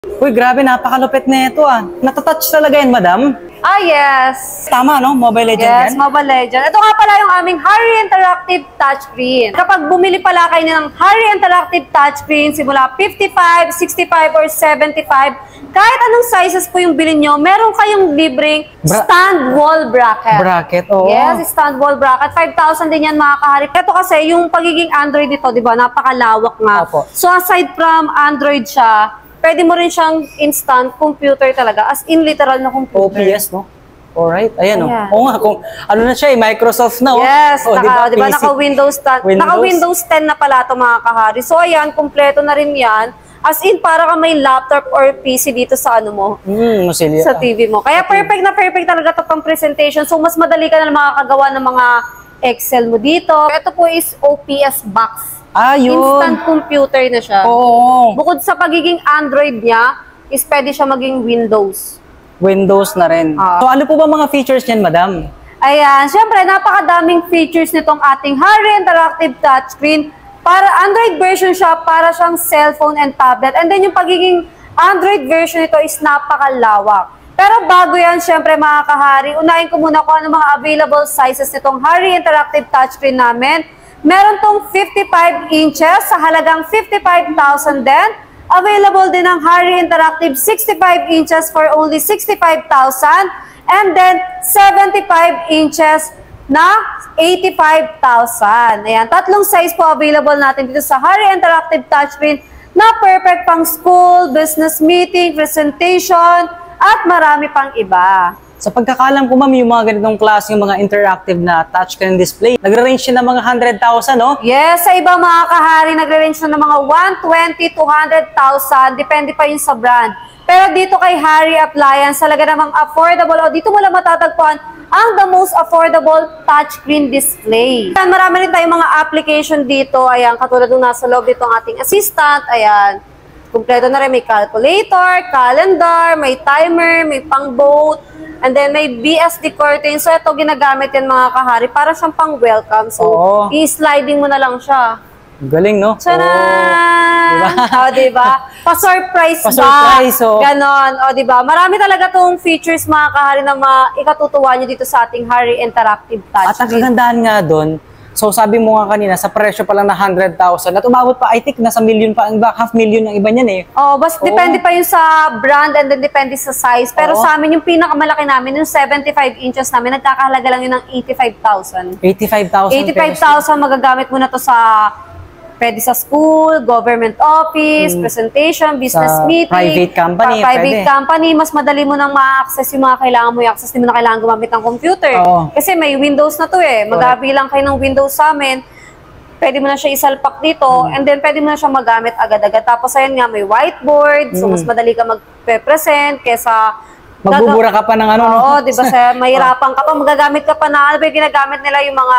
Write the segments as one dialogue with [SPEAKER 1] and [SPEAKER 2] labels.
[SPEAKER 1] Uy, grabe, napakalupit na ito ah. Natatouch talaga yan, madam?
[SPEAKER 2] Ah, yes.
[SPEAKER 1] Tama, no? Mobile Legend
[SPEAKER 2] Yes,
[SPEAKER 1] yan?
[SPEAKER 2] Mobile Legend. Ito nga pala yung aming Harry Interactive Touchscreen. Kapag bumili pala kayo ng Harry Interactive Touchscreen, simula 55, 65, or 75, kahit anong sizes po yung bilhin nyo, meron kayong libreng stand wall bracket.
[SPEAKER 1] Bracket, oo.
[SPEAKER 2] Yes, stand wall bracket. 5,000 din yan mga kahari. Ito kasi, yung pagiging Android nito, di ba, napakalawak nga.
[SPEAKER 1] Opo.
[SPEAKER 2] So aside from Android siya, pwede mo rin siyang instant computer talaga, as in literal na computer.
[SPEAKER 1] OPS, no? Alright, ayan,
[SPEAKER 2] Ayan.
[SPEAKER 1] Oo nga, kung ano na siya, Microsoft na, oh.
[SPEAKER 2] Yes,
[SPEAKER 1] Oh,
[SPEAKER 2] diba,
[SPEAKER 1] PC.
[SPEAKER 2] naka-Windows naka-Windows 10 na pala ito mga kahari. So ayan, kumpleto na rin yan. As in, para ka may laptop or PC dito sa ano mo,
[SPEAKER 1] Musilya.
[SPEAKER 2] sa TV mo. Kaya perfect na perfect talaga ito pang presentation. So mas madali ka na makakagawa ng mga Excel mo dito. Ito po is OPS box.
[SPEAKER 1] Ah, yun.
[SPEAKER 2] Instant computer na siya.
[SPEAKER 1] Oo.
[SPEAKER 2] Bukod sa pagiging Android niya, is pwede siya maging Windows.
[SPEAKER 1] Windows na rin. So ano po ba mga features niyan, madam?
[SPEAKER 2] Ayan, syempre napakadaming features nitong ating Harry Interactive Touchscreen. Para Android version siya, para siyang cellphone and tablet. And then yung pagiging Android version nito is napakalawak. Pero bago yan, syempre mga kahari, unahin ko muna kung ano mga available sizes nitong Harry Interactive Touchscreen namin. Meron tong 55 inches sa halagang 55,000 din. Available din ang Harry Interactive 65 inches for only 65,000. And then 75 inches na 85,000. Ayan, tatlong size po available natin dito sa Harry Interactive Touchscreen na perfect pang school, business meeting, presentation, at marami pang iba.
[SPEAKER 1] Sa pagkakalam ko, ma'am, yung mga ganitong klase, yung mga interactive na touchscreen display, nagre-range siya ng mga 100,000, no?
[SPEAKER 2] Yes, sa iba mga kahari, nagre-range na ng mga 120 to 100,000, depende pa yun sa brand. Pero dito kay Harry Appliance, talaga namang affordable, o dito mo lang matatagpuan ang the most affordable touchscreen display. Marami rin tayong mga application dito, ayan, katulad nung nasa loob dito ang ating assistant, ayan. Kumpleto na rin, may calculator, calendar, may timer, may pang-vote, and then may BSD curtain. So ito ginagamit yan mga kahari para siyang pang-welcome. So i-sliding mo na lang siya.
[SPEAKER 1] Galing, no?
[SPEAKER 2] Tcharan! O, diba? Pa-surprise ba?
[SPEAKER 1] Pa-surprise, oh.
[SPEAKER 2] Ganon. O, diba? Marami talaga tong features mga kahari na ikatutuwa nyo dito sa ating Harry Interactive Touchscreen.
[SPEAKER 1] At ang kagandahan nga doon, so sabi mo nga kanina, sa presyo pa lang na 100,000, at umabot pa, I think, nasa million pa, ang iba, half million ang iba niyan eh.
[SPEAKER 2] Oh, basta depende pa yun sa brand and then depende sa size. Pero sa amin, yung pinakamalaki namin, yung 75 inches namin, nagkakahalaga lang yun ng 85,000.
[SPEAKER 1] 85,000
[SPEAKER 2] 85,000 magagamit mo na to sa pwede sa school, government office, presentation, business
[SPEAKER 1] Sa
[SPEAKER 2] meeting,
[SPEAKER 1] private company,
[SPEAKER 2] private
[SPEAKER 1] pwede.
[SPEAKER 2] company, mas madali mo nang ma-access yung mga kailangan mo i-access, hindi mo na kailangan gumamit ng computer.
[SPEAKER 1] Oo.
[SPEAKER 2] Kasi may Windows na to eh. Magabilang kayo ng Windows sa amin, pwede mo na siya isalpak dito, and then pwede mo na siya magamit agad-agad. Tapos ayun nga, may whiteboard, so mas madali ka mag-present kesa
[SPEAKER 1] Magbubura ka pa ng ano, no?
[SPEAKER 2] Oo, di ba? Mahirapan ka pa, magagamit ka pa na, ano ba yung ginagamit nila yung mga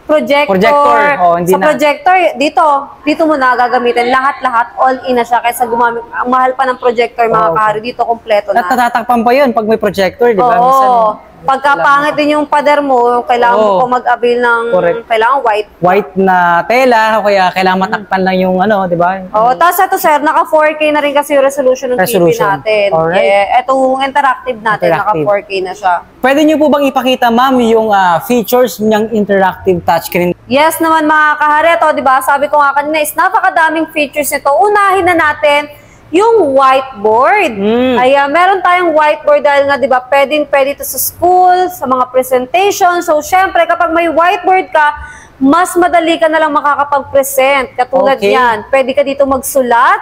[SPEAKER 2] projector.
[SPEAKER 1] Oh, hindi
[SPEAKER 2] sa
[SPEAKER 1] na.
[SPEAKER 2] projector, dito mo na gagamitin. Lahat-lahat, all-in na siya. Kaysa gumamit, ang mahal pa ng projector, mga kahari, dito kompleto na.
[SPEAKER 1] Natatakpan pa yun pag may projector, di ba?
[SPEAKER 2] Oo.
[SPEAKER 1] Minsan,
[SPEAKER 2] Pagka pangit din yung pader mo, kailangan mo pa mag-avail ng, kailangan white.
[SPEAKER 1] White na tela, o kaya kailangan matakpan lang yung ano, di ba?
[SPEAKER 2] Oo, tapos ito sir, naka 4K na rin kasi yung resolution ng TV natin.
[SPEAKER 1] Alright.
[SPEAKER 2] Yeah, itong interactive natin, naka 4K na siya.
[SPEAKER 1] Pwede niyo po bang ipakita, ma'am, yung features niyang interactive touchscreen?
[SPEAKER 2] Yes naman mga kahari, ito, di ba? Sabi ko nga kanina is napakadaming features nito. Unahin na natin yung whiteboard. Ayan, meron tayong whiteboard dahil nga, di ba, pwede ito sa school, sa mga presentation. So, syempre, kapag may whiteboard ka, mas madali ka na lang makakapag-present. Katulad yan, pwede ka dito magsulat.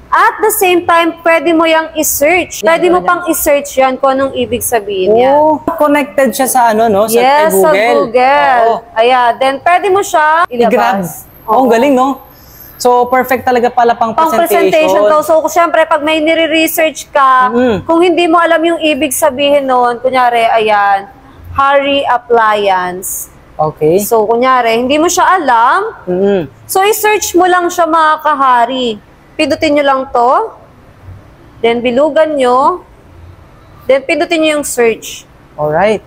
[SPEAKER 2] At the same time, pwede mo yung i-search. Pwede mo pang i-search yan kung anong ibig sabihin yan.
[SPEAKER 1] Oh, connected siya sa ano, no? Sa
[SPEAKER 2] Yes,
[SPEAKER 1] Google.
[SPEAKER 2] sa Google. Ayan, then pwede mo siya
[SPEAKER 1] I-grab.
[SPEAKER 2] ilabas.
[SPEAKER 1] Oh, ang galing, no? So, perfect talaga pala pang presentation.
[SPEAKER 2] To. So, syempre, pag may nire-research ka, kung hindi mo alam yung ibig sabihin nun, kunyari, ayan, Harry Appliance.
[SPEAKER 1] Okay.
[SPEAKER 2] So, kunyari, hindi mo siya alam, so, i-search mo lang siya mga kahari. Pindutin nyo lang to, then bilugan nyo, then pindutin nyo yung search.
[SPEAKER 1] Alright.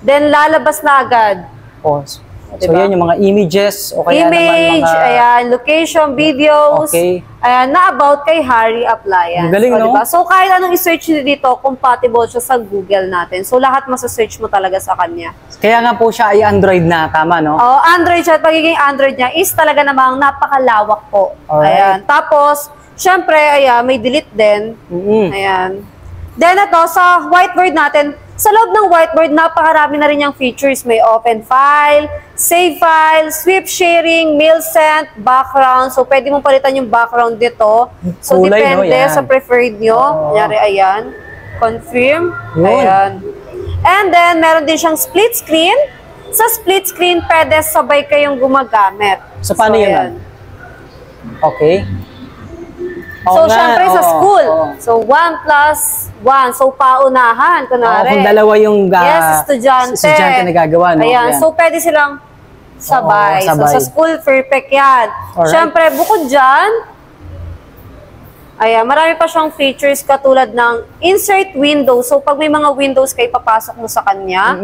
[SPEAKER 2] Then, lalabas na agad.
[SPEAKER 1] Oh, So,
[SPEAKER 2] Diba?
[SPEAKER 1] yan yung mga images o kaya
[SPEAKER 2] Image,
[SPEAKER 1] naman mga...
[SPEAKER 2] ayan, location, videos,
[SPEAKER 1] Okay.
[SPEAKER 2] ayan, na about kay Harry Appliance.
[SPEAKER 1] Ang galing, no?
[SPEAKER 2] Diba? So, kahit anong i-search nyo dito, compatible siya sa Google natin. So, lahat masasearch mo talaga sa kanya.
[SPEAKER 1] Kaya nga po siya ay Android na, tama, no?
[SPEAKER 2] Oh, Android siya. Pagiging Android niya is talaga namang napakalawak po.
[SPEAKER 1] Alright.
[SPEAKER 2] Ayan. Tapos, syempre, ayan, may delete din. Ayan. Then, ito, sa whiteboard natin, sa loob ng whiteboard, napakarami na rin yung features. May open file, save file, sweep sharing, mail sent, background. So, pwede mong palitan yung background dito. So,
[SPEAKER 1] Kulay, no?
[SPEAKER 2] depende
[SPEAKER 1] Yan.
[SPEAKER 2] sa preferred nyo. Kunyari, ayan. Confirm.
[SPEAKER 1] Yun.
[SPEAKER 2] Ayan. And then, meron din siyang split screen. Sa split screen, pwede sabay kayong gumagamit.
[SPEAKER 1] So, paano yun,
[SPEAKER 2] ayan.
[SPEAKER 1] Okay.
[SPEAKER 2] So,
[SPEAKER 1] Oo nga,
[SPEAKER 2] syempre sa
[SPEAKER 1] oo,
[SPEAKER 2] school.
[SPEAKER 1] oo.
[SPEAKER 2] So, 1 plus 1. So, paunahan. Kunwari.
[SPEAKER 1] Kung dalawa yung
[SPEAKER 2] Yes, estudyante.
[SPEAKER 1] na gagawa, no?
[SPEAKER 2] Ayan.
[SPEAKER 1] Yan.
[SPEAKER 2] So, pwede silang sabay.
[SPEAKER 1] Oo, sabay.
[SPEAKER 2] So, sa school, perfect yan.
[SPEAKER 1] Alright.
[SPEAKER 2] Syempre, bukod dyan, ayan, marami pa siyang features katulad ng insert window. So, pag may mga windows kayo, papasok mo sa kanya.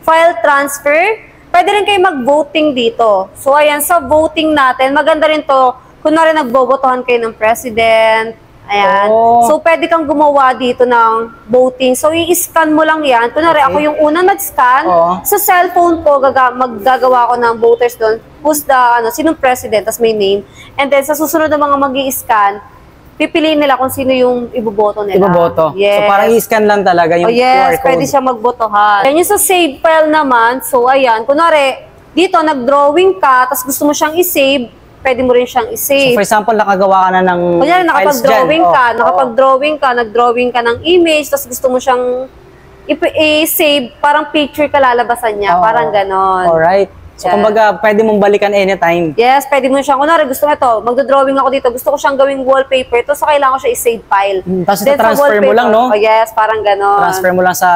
[SPEAKER 2] File transfer. Pwede rin kayo mag-voting dito. So, ayan, sa voting natin, maganda rin to. Kunwari, nagbobotohan kayo ng president. Ayan.
[SPEAKER 1] Oh.
[SPEAKER 2] So, pwede kang gumawa dito ng voting. So, i-scan mo lang yan. Kunwari, ako yung unang nag-scan.
[SPEAKER 1] Oo.
[SPEAKER 2] Sa cellphone ko, maggagawa ko ng voters doon. Who's the, sinong president, tas may name. And then, sa susunod na mga mag-i-scan, pipiliin nila kung sino yung iboboto nila.
[SPEAKER 1] Iboboto.
[SPEAKER 2] Yes.
[SPEAKER 1] So, parang i-scan lang talaga yung
[SPEAKER 2] Oh, yes,
[SPEAKER 1] QR code.
[SPEAKER 2] pwede siya magbotohan. Yan yung sa save file naman. So, ayan. Kunwari, dito, nag-drawing ka, tapos gusto mo siyang i-save, pwede mo rin siyang
[SPEAKER 1] So,
[SPEAKER 2] i-save.
[SPEAKER 1] for example, nakagawa ka na ng
[SPEAKER 2] Kunyari, nakapag-drawing
[SPEAKER 1] files
[SPEAKER 2] ka,
[SPEAKER 1] dyan.
[SPEAKER 2] nag-drawing ka ng image, tapos gusto mo siyang i-save, parang picture ka lalabasan niya,
[SPEAKER 1] Oo.
[SPEAKER 2] parang ganon.
[SPEAKER 1] Alright. So,
[SPEAKER 2] Yan.
[SPEAKER 1] kumbaga, pwede mong balikan anytime.
[SPEAKER 2] Yes, pwede mo siyang, kunwari, gusto ko ito, magdo-drawing ako dito, gusto ko siyang gawing wallpaper, tapos kailangan ko siya i-save file.
[SPEAKER 1] Tapos
[SPEAKER 2] Then, sa
[SPEAKER 1] transfer mo
[SPEAKER 2] wallpaper,
[SPEAKER 1] lang, no?
[SPEAKER 2] Oh, yes, parang ganon.
[SPEAKER 1] Transfer mo lang sa,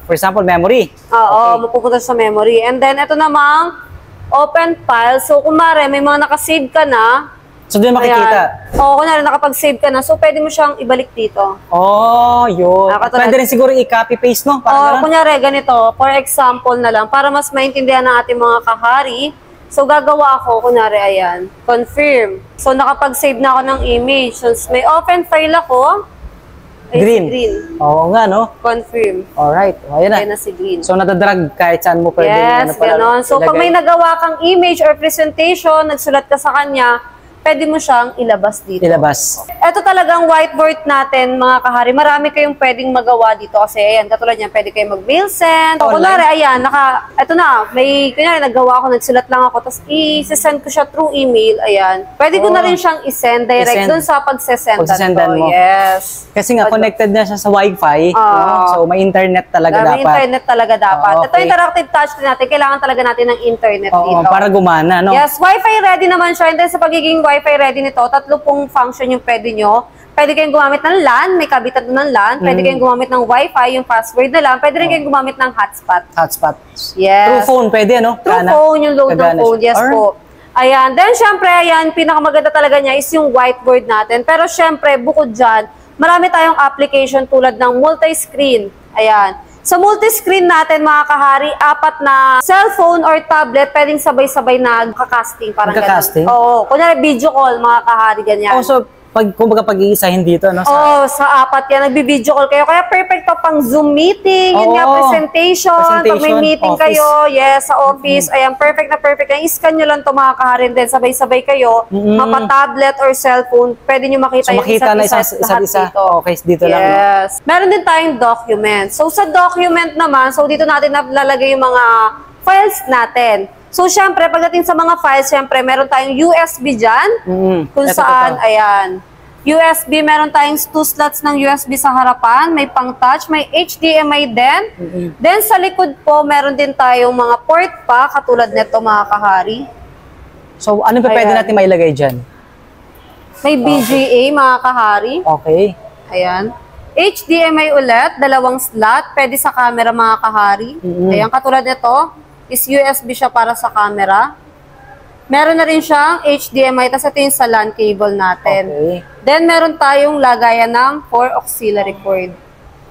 [SPEAKER 1] for example, memory.
[SPEAKER 2] Oo, mapupunta sa memory. And then, ito namang open file. So, kumare, may mga nakasave ka na.
[SPEAKER 1] So, doon makikita.
[SPEAKER 2] Ayan. Oo, kunwari, nakapag-save ka na. So, pwede mo siyang ibalik dito.
[SPEAKER 1] Oh, yun.
[SPEAKER 2] Nakatulad.
[SPEAKER 1] Pwede rin siguro i-copy-paste, no?
[SPEAKER 2] O,
[SPEAKER 1] Parang ganun.
[SPEAKER 2] kunyari, ganito. For example na lang, para mas maintindihan ng ating mga kahari. So, gagawa ako, kunyari, ayan. Confirm. So, nakapag-save na ako ng image. So, may open file ako. Ay,
[SPEAKER 1] Green.
[SPEAKER 2] si green.
[SPEAKER 1] Oo nga, no?
[SPEAKER 2] Confirm.
[SPEAKER 1] Alright. O, ayan na.
[SPEAKER 2] Ayan na si green.
[SPEAKER 1] So, nadadrag kahit saan mo pwede.
[SPEAKER 2] Yes, ganon. So, pag may nagawa kang image or presentation, nagsulat ka sa kanya, pwede mo siyang ilabas dito.
[SPEAKER 1] ilabas.
[SPEAKER 2] Ito talagang whiteboard natin, mga kahari. Marami kayong pwedeng magawa dito kasi, ayan, katulad niyan, pwede kayong mag-mail send. O,
[SPEAKER 1] Online.
[SPEAKER 2] kunwari, ayan, ito na, kunyari, naggawa ako, nagsulat lang ako, tapos i-send ko siya through email, ayan. Pwede ko na rin siyang i-send direct
[SPEAKER 1] I-send.
[SPEAKER 2] dun sa pagsesendan
[SPEAKER 1] Pagsesendan mo.
[SPEAKER 2] Yes.
[SPEAKER 1] Kasi nga, connected na siya sa Wi-Fi. No? So, may internet talaga
[SPEAKER 2] May
[SPEAKER 1] dapat.
[SPEAKER 2] internet talaga dapat.
[SPEAKER 1] Okay.
[SPEAKER 2] Ito interactive touch din natin, kailangan talaga natin ng internet
[SPEAKER 1] Oo,
[SPEAKER 2] dito.
[SPEAKER 1] para gumana, no?
[SPEAKER 2] Yes, Wi-Fi ready naman siya. And then sa pagiging Wi-Fi ready nito, 3 pong function yung pwede nyo. Pwede kayong gumamit ng LAN, may kabitan doon ng LAN. Pwede kayong gumamit ng Wi-Fi, yung password na LAN. Pwede rin kayong gumamit ng hotspot.
[SPEAKER 1] Hotspot.
[SPEAKER 2] Yes.
[SPEAKER 1] Through phone, pwede, no?
[SPEAKER 2] Through phone, yung load ng
[SPEAKER 1] Kagana
[SPEAKER 2] phone.
[SPEAKER 1] siya.
[SPEAKER 2] Yes
[SPEAKER 1] Alright.
[SPEAKER 2] po. Ayan. Then, syempre, ayan, pinakamaganda talaga niya is yung whiteboard natin. Pero syempre, bukod dyan, marami tayong application tulad ng multi-screen. Ayan. Sa multi-screen natin, mga kahari, 4 na cellphone or tablet, pwedeng sabay-sabay na kakasting. Parang
[SPEAKER 1] Magka-casting?
[SPEAKER 2] ganun. Oo. Kunyari, video call, mga kahari, ganyan.
[SPEAKER 1] Also, kumbaga pag-iisahin dito, no?
[SPEAKER 2] Oo, sa 4 yan, nagbi-video call kayo. Kaya perfect to pang Zoom meeting, yun
[SPEAKER 1] Oo.
[SPEAKER 2] nga, presentation. Pag may
[SPEAKER 1] Presentation,
[SPEAKER 2] meeting
[SPEAKER 1] office.
[SPEAKER 2] kayo, yes, sa office. Ayan, perfect na perfect. Yan, i-scan nyo lang to mga kaharin din. Sabay-sabay kayo, mapa-tablet or cellphone, pwede nyo makita
[SPEAKER 1] So,
[SPEAKER 2] yung
[SPEAKER 1] makita na
[SPEAKER 2] isa't
[SPEAKER 1] isa't isa.
[SPEAKER 2] dito.
[SPEAKER 1] Okay, dito lang, no?
[SPEAKER 2] Yes. Meron din tayong document. So, sa document naman, so dito natin nalalagay yung mga files natin. So, syempre, pagdating sa mga files, syempre, meron tayong USB dyan. Kung
[SPEAKER 1] Ito,
[SPEAKER 2] saan,
[SPEAKER 1] ito.
[SPEAKER 2] ayan. USB, meron tayong 2 slots ng USB sa harapan. May pang-touch, may HDMI din. Then, sa likod po, meron din tayong mga port pa, katulad nito, mga kahari.
[SPEAKER 1] So, ano pa pwede
[SPEAKER 2] Ayan.
[SPEAKER 1] natin mailagay dyan?
[SPEAKER 2] May BGA, mga kahari.
[SPEAKER 1] Okay.
[SPEAKER 2] Ayan. HDMI ulit, 2 slot. Pwede sa camera, mga kahari. Ayan, katulad nito, is USB siya para sa camera. Meron na rin siyang HDMI, tapos ito yung sa LAN cable natin.
[SPEAKER 1] Okay.
[SPEAKER 2] Then, meron tayong lagayan ng 4 auxiliary cord.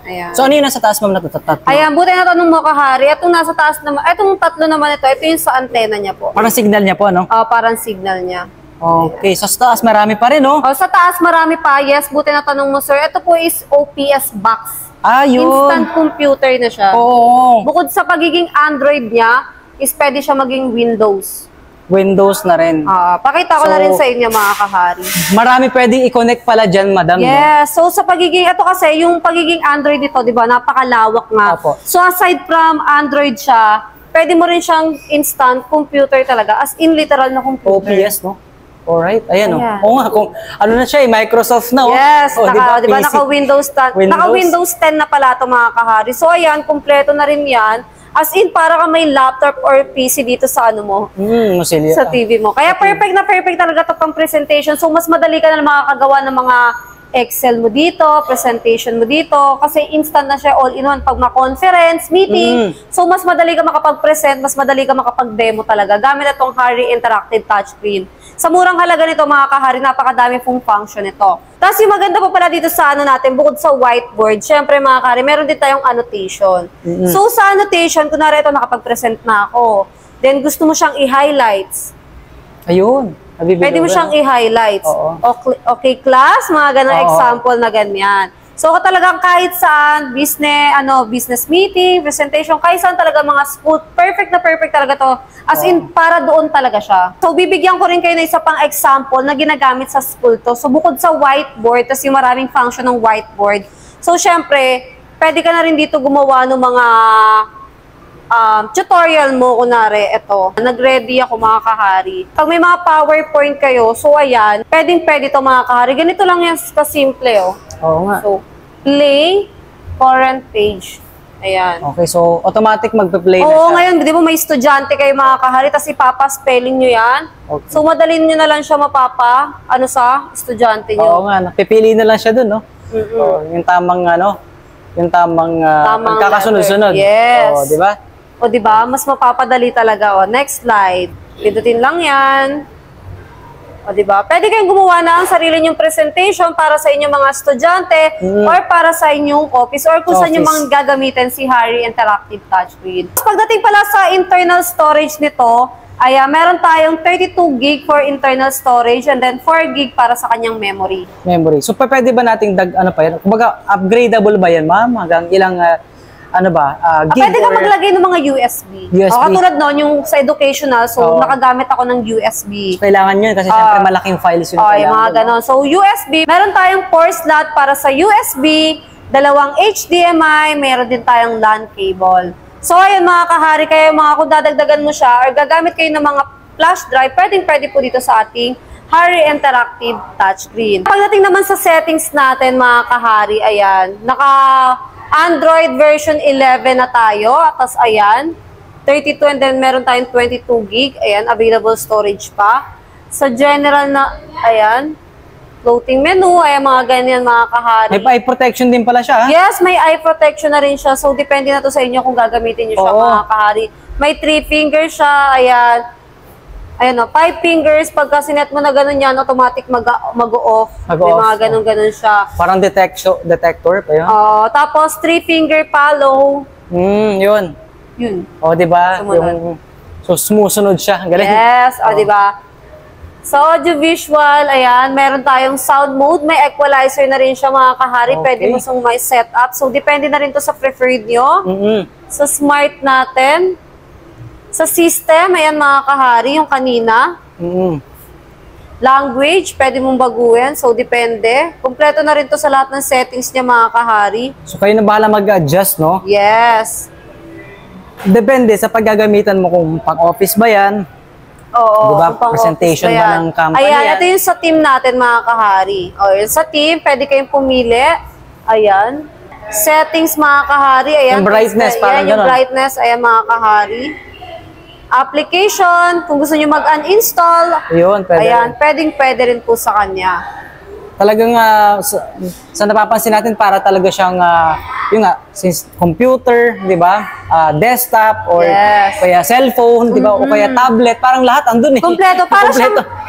[SPEAKER 2] Ayan.
[SPEAKER 1] So ano yung nasa taas, ma'am, na tatlo?
[SPEAKER 2] Ayan, buti na tanong mo, kahari. Itong nasa taas naman, itong tatlo naman ito yung sa antena niya po.
[SPEAKER 1] Parang signal niya po, ano?
[SPEAKER 2] Parang signal niya.
[SPEAKER 1] Okay, so sa taas marami pa rin, no?
[SPEAKER 2] Sa taas marami pa, yes, buti na tanong mo, sir. Ito po is OPS box.
[SPEAKER 1] Yun.
[SPEAKER 2] Instant computer na siya.
[SPEAKER 1] Oo.
[SPEAKER 2] Bukod sa pagiging Android niya, is pwede siya maging Windows.
[SPEAKER 1] Windows na rin.
[SPEAKER 2] Pakita ko na
[SPEAKER 1] So,
[SPEAKER 2] rin sa inyo, mga kahari.
[SPEAKER 1] Marami pwedeng i-connect pala dyan, madam.
[SPEAKER 2] Yes. So, sa pagiging, ito kasi, yung pagiging Android nito, di ba, napakalawak nga.
[SPEAKER 1] Opo.
[SPEAKER 2] So, aside from Android siya, pwede mo rin siyang instant computer talaga, as in literal na
[SPEAKER 1] No?
[SPEAKER 2] computer.
[SPEAKER 1] OPS, no? Alright, ayan,
[SPEAKER 2] Ayan.
[SPEAKER 1] Oo nga, kung ano na siya, Microsoft na,
[SPEAKER 2] Yes,
[SPEAKER 1] diba,
[SPEAKER 2] diba,
[SPEAKER 1] PC.
[SPEAKER 2] naka-Windows 10.
[SPEAKER 1] Windows.
[SPEAKER 2] Naka-Windows 10 na pala ito, mga kahari. So, ayan, kumpleto na rin yan. As in, para ka may laptop or PC dito sa ano mo,
[SPEAKER 1] Musilya.
[SPEAKER 2] sa TV mo. Kaya perfect na perfect talaga ito pang presentation. So, mas madali ka na makakagawa ng mga Excel mo dito, presentation mo dito, kasi instant na siya all-in-one pag ma-conference, meeting. So, mas madali ka makapag-present, mas madali ka makapag-demo talaga gamit itong Harry Interactive Touchscreen. Sa murang halaga nito, mga kahari, napakadami pong function nito. Tapos yung maganda pa pala dito sa ano natin, bukod sa whiteboard, syempre mga kahari, meron din tayong annotation. So, sa annotation, kunwari ito, nakapag-present na ako. Then, gusto mo siyang i-highlights.
[SPEAKER 1] Ayun.
[SPEAKER 2] Pwede mo siyang i-highlights. Okay, class, mga ganang example na ganyan. So, talagang kahit saan, business meeting, presentation, kahit saan talaga mga school, perfect na perfect talaga to. As in, para doon talaga siya. So, bibigyan ko rin kayo ng isa pang example na ginagamit sa school to. So, bukod sa whiteboard, tas yung maraming function ng whiteboard. So, syempre, pwede ka na rin dito gumawa ng mga tutorial mo, kunwari, ito. Nag-ready ako, mga kahari. Pag may mga PowerPoint kayo, so ayan, pwede ito, mga kahari. Ganito lang yan kasimple, oh.
[SPEAKER 1] Oo nga.
[SPEAKER 2] So, play current page. Ayan.
[SPEAKER 1] Okay, so automatic magpe-play na siya.
[SPEAKER 2] Oo, ngayon, di ba may estudyante kayo, mga kahari, tapos ipapa-spelling nyo yan.
[SPEAKER 1] Okay.
[SPEAKER 2] So, madalin nyo na lang siya sa estudyante nyo.
[SPEAKER 1] Oo nga, napipili na lang siya dun, no? So, yung tamang, pagkakasunod-sunod.
[SPEAKER 2] Yes.
[SPEAKER 1] Oo, di ba?
[SPEAKER 2] O, di ba? Mas mapapadali talaga. O, next slide. Pindutin lang yan. O, di ba? Pwede kayong gumawa ng sarili nyong presentation para sa inyong mga estudyante or para sa inyong office or kung saan nyo mang gagamitin si Harry Interactive Touchscreen. Pagdating pala sa internal storage nito, ay meron tayong 32 gig for internal storage and then 4 gig para sa kanyang memory.
[SPEAKER 1] So, pwede ba nating kumbaga, upgradable ba yan, ma'am? Hanggang ilang, gig
[SPEAKER 2] Pwede ka maglagay ng mga USB. Katulad noon, yung sa educational, so nakagamit ako ng USB.
[SPEAKER 1] Kailangan yun kasi syempre malaking files yun.
[SPEAKER 2] Yung mga ganon. So, USB, meron tayong 4 slot para sa USB, 2 HDMI, meron din tayong LAN cable. So, ayun mga kahari, kaya kung dadagdagan mo siya or gagamit kayo ng mga flash drive, pwede po dito sa ating Harry Interactive Touchscreen. Pagdating naman sa settings natin, mga kahari, ayan, Android version 11 na tayo. Tapos ayan, 32 and then meron tayong 22 gig. Ayan, available storage pa. Sa general na, ayan, floating menu. Ayan, mga ganyan, mga kahari.
[SPEAKER 1] May eye protection din pala siya, ha?
[SPEAKER 2] Yes, may eye protection na rin siya. So, depende na to sa inyo kung gagamitin nyo siya, mga kahari. May 3 fingers siya. Ayan. Ayan o, 5 fingers. Pagka sinet mo na gano'n yan, automatic mag-o-off. May mga gano'n-gano'n siya.
[SPEAKER 1] Parang detector pa yun?
[SPEAKER 2] Tapos 3 finger follow.
[SPEAKER 1] Yun. O, diba? So, sumusunod siya. Galing.
[SPEAKER 2] Yes, diba? Sa audio-visual, ayan, meron tayong sound mode. May equalizer na rin siya, mga kahari. Pwede mo siyang may setup. So, depende na rin to sa preferred nyo. Sa smart natin. Sa system, ayan mga kahari, yung kanina. Language, pwede mong baguhin. So, depende. Kompleto na rin to sa lahat ng settings niya, mga kahari.
[SPEAKER 1] So, kayo na bahala mag-adjust, no?
[SPEAKER 2] Yes.
[SPEAKER 1] Depende sa paggagamitan mo kung pang-office ba yan.
[SPEAKER 2] Oo.
[SPEAKER 1] Diba? Presentation ba ng company yan?
[SPEAKER 2] Ayan, ito yung sa team natin, mga kahari. Sa team, pwede kayong pumili. Ayan. Settings, mga kahari. Ayan.
[SPEAKER 1] Yung brightness, parang
[SPEAKER 2] yung brightness. Ayan, mga kahari. Application, kung gusto nyo mag-uninstall,
[SPEAKER 1] pwede.
[SPEAKER 2] Ayan, pwede rin po sa kanya.
[SPEAKER 1] Talagang sa napapansin natin para talaga siyang since computer, 'di ba? Desktop or kaya cellphone, 'di ba? O kaya tablet, parang lahat andun eh.
[SPEAKER 2] Kompleto,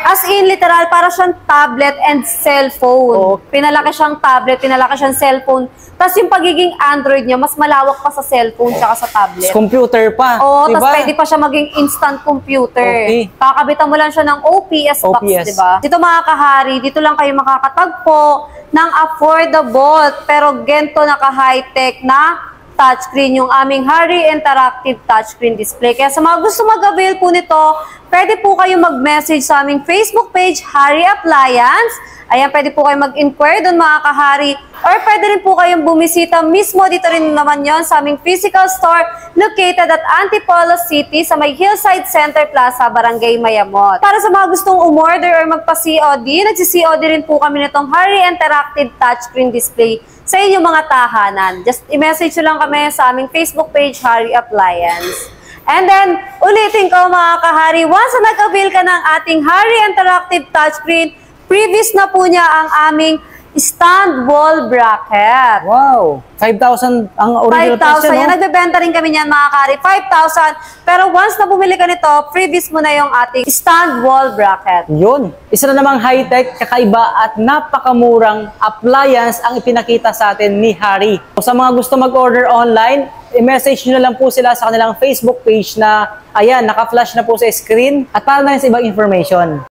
[SPEAKER 2] As in, literal, para siyang tablet and cellphone. Pinalaki siyang tablet, pinalaki siyang cellphone. Tapos yung pagiging Android niya, mas malawak pa sa cellphone tsaka sa tablet.
[SPEAKER 1] Computer pa.
[SPEAKER 2] Oo,
[SPEAKER 1] diba?
[SPEAKER 2] tapos pwede pa siya maging instant computer.
[SPEAKER 1] Okay.
[SPEAKER 2] Kakabitan mo lang siya ng OPS box, di ba? Dito mga kahari, dito lang kayo makakatagpo ng affordable pero gento naka-high-tech na touchscreen, yung aming Harry Interactive Touchscreen Display. Kaya sa mga gusto mag-avail po nito, pwede po kayo mag-message sa aming Facebook page, Harry Appliance. Ayan, pwede po kayo mag-inquire doon mga kahari. Or pwede rin po kayong bumisita mismo dito rin naman yon sa aming physical store located at Antipolo City sa may Hillside Center Plaza, Barangay Mayamot. Para sa mga gustong umorder or magpa-COD, nagsi-COD rin po kami nitong Harry Interactive Touchscreen Display sa inyong mga tahanan. Just i-message nyo lang kami sa aming Facebook page, Harry Appliance. And then, ulitin ko mga kahari, once na nag-avail ka ng ating Harry Interactive Touchscreen, previous na po niya ang aming stand wall bracket.
[SPEAKER 1] Wow! 5,000 ang original price
[SPEAKER 2] 5,000.
[SPEAKER 1] yan,
[SPEAKER 2] Yan,
[SPEAKER 1] no?
[SPEAKER 2] nagbebenta rin kami niyan mga kari. 5,000. Pero once na bumili ka nito, previous mo na yung ating stand wall bracket.
[SPEAKER 1] Yun. Isa na namang high-tech, kakaiba at napakamurang appliance ang ipinakita sa atin ni Harry. Sa mga gusto mag-order online, i-message nyo na lang po sila sa kanilang Facebook page na, ayan, naka-flash na po sa screen at para na rin sa ibang information.